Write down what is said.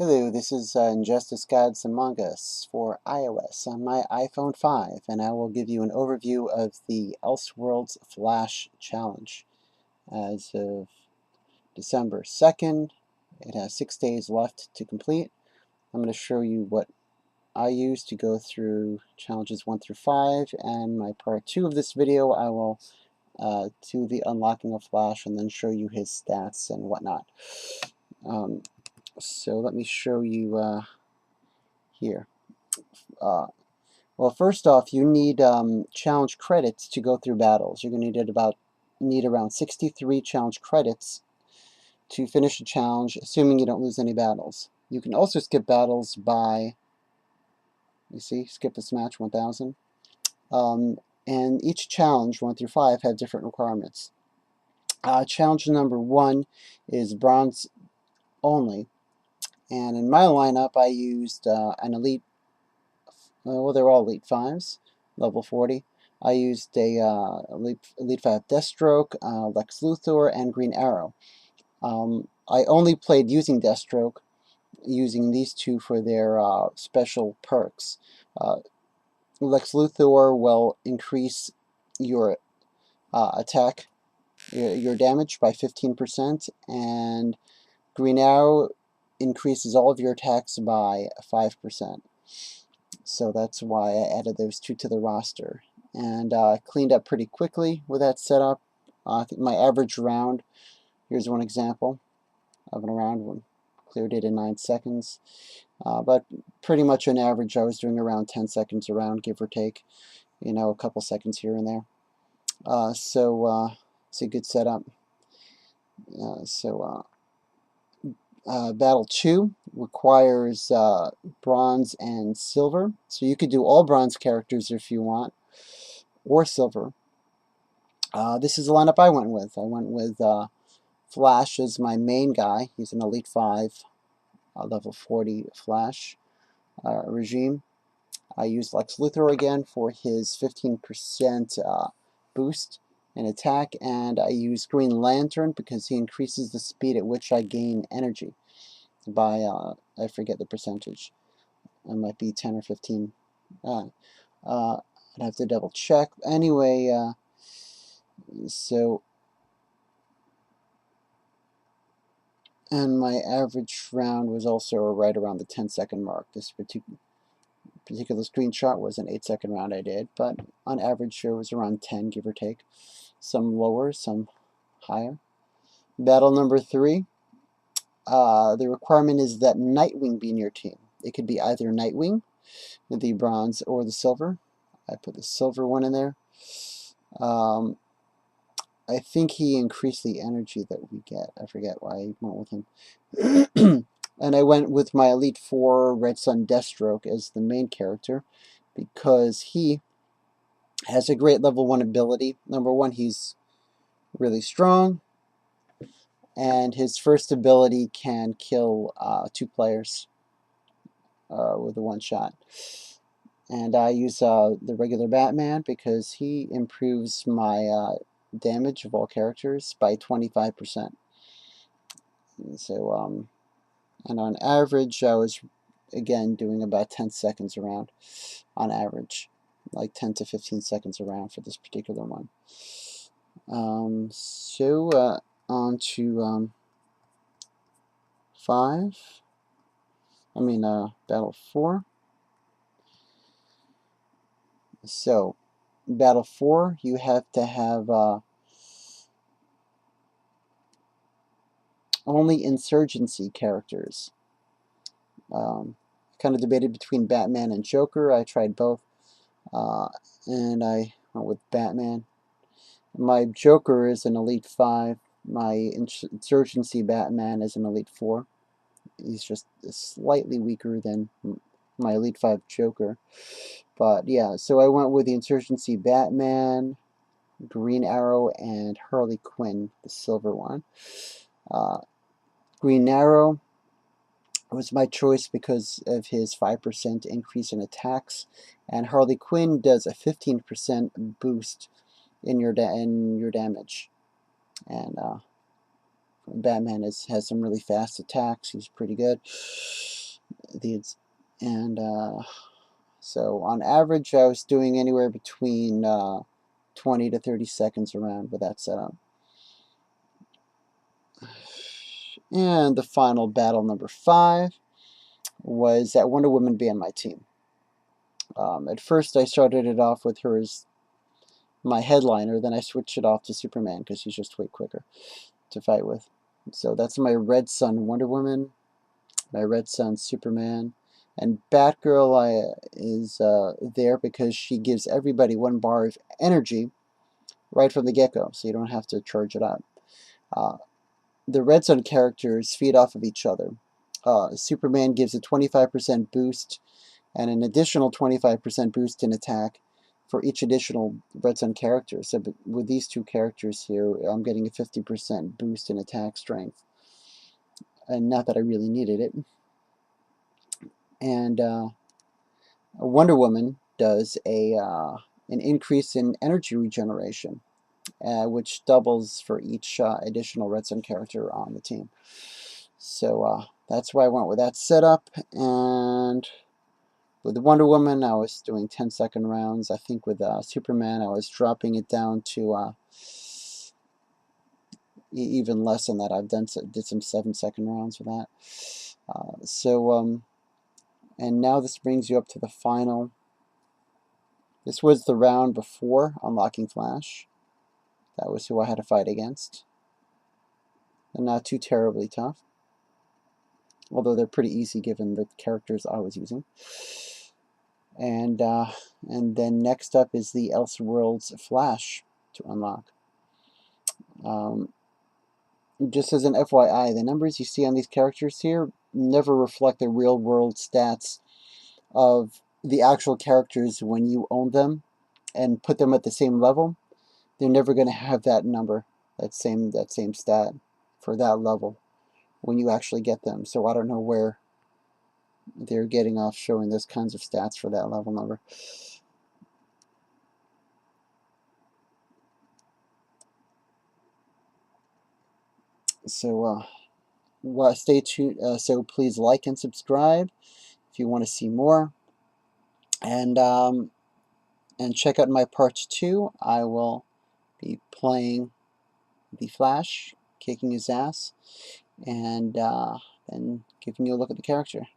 Hello, this is Injustice Gods Among Us for iOS on my iPhone 5, and I will give you an overview of the Elseworld Flash challenge. As of December 2nd, it has 6 days left to complete. I'm going to show you what I use to go through challenges 1 through 5, and my part 2 of this video I will do the unlocking of Flash and then show you his stats and whatnot. So let me show you here. Well, first off, you need challenge credits to go through battles. You're going to need around 63 challenge credits to finish a challenge, assuming you don't lose any battles. You can also skip battles by, you see, skip this match 1000. And each challenge, 1 through 5, have different requirements. Challenge number 1 is bronze only. And in my lineup, I used an elite, well, they're all elite 5s, level 40. I used a elite 5 Deathstroke, Lex Luthor, and Green Arrow. I only played using Deathstroke, using these two for their special perks. Lex Luthor will increase your attack, your damage by 15%, and Green Arrow increases all of your attacks by 5%. So that's why I added those two to the roster. And cleaned up pretty quickly with that setup. I think my average round, here's one example of a round one. Cleared it in 9 seconds. But pretty much on average, I was doing around 10 seconds a round, give or take. You know, a couple seconds here and there. So it's a good setup. Battle 2 requires bronze and silver. So you could do all bronze characters if you want, or silver. This is the lineup I went with. I went with Flash as my main guy. He's an Elite 5, level 40 Flash regime. I used Lex Luthor again for his 15% boost in attack, and I use Green Lantern because he increases the speed at which I gain energy by, I forget the percentage. It might be 10 or 15. I'd have to double check. Anyway, and my average round was also right around the 10-second mark. This particular screenshot was an 8-second round I did, but on average it was around 10, give or take. Some lower, some higher. Battle number 3. The requirement is that Nightwing be in your team. It could be either Nightwing, the bronze, or the silver. I put the silver one in there. I think he increased the energy that we get. I forget why I went with him. And I went with my Elite 4 Red Sun Deathstroke as the main character because he has a great level 1 ability. Number 1, he's really strong, and his first ability can kill 2 players with a 1 shot. And I use the regular Batman because he improves my damage of all characters by 25%. So, and on average, I was again doing about 10 seconds around on average, like 10 to 15 seconds around for this particular one. On to Battle 4. So, Battle 4, you have to have only insurgency characters. Kind of debated between Batman and Joker. I tried both, and I went with Batman. My Joker is an Elite 5. My Insurgency Batman is an Elite 4. He's just slightly weaker than my Elite 5 Joker. But yeah, so I went with the Insurgency Batman, Green Arrow, and Harley Quinn, the silver one. Green Arrow was my choice because of his 5% increase in attacks, and Harley Quinn does a 15% boost in your damage. And Batman has some really fast attacks. He's pretty good. And so on average, I was doing anywhere between 20 to 30 seconds around with that setup. And the final battle, number 5, was that Wonder Woman be on my team. At first, I started it off with her as my headliner, then I switched it off to Superman because he's just way quicker to fight with. So that's my Red Sun Wonder Woman, my Red Sun Superman, and Batgirl is there because she gives everybody 1 bar of energy right from the get-go, so you don't have to charge it up. The Red Sun characters feed off of each other. Superman gives a 25% boost and an additional 25% boost in attack for each additional Red Sun character. So with these 2 characters here, I'm getting a 50% boost in attack strength. And not that I really needed it. And Wonder Woman does an increase in energy regeneration, which doubles for each additional Red Sun character on the team. So that's why I went with that setup. And with Wonder Woman, I was doing 10-second rounds. I think with Superman, I was dropping it down to even less than that. I've did some 7-second rounds with that. And now this brings you up to the final. This was the round before unlocking Flash. That was who I had to fight against. And not too terribly tough, although they're pretty easy given the characters I was using. And then next up is the Elseworld Flash to unlock. Just as an FYI, the numbers you see on these characters here never reflect the real-world stats of the actual characters when you own them and put them at the same level. They're never going to have that number, that same stat for that level when you actually get them. So I don't know where they're getting off showing those kinds of stats for that level number. So stay tuned. So please like and subscribe if you want to see more. And check out my part 2. I will be playing the Flash, kicking his ass, and giving you a look at the character.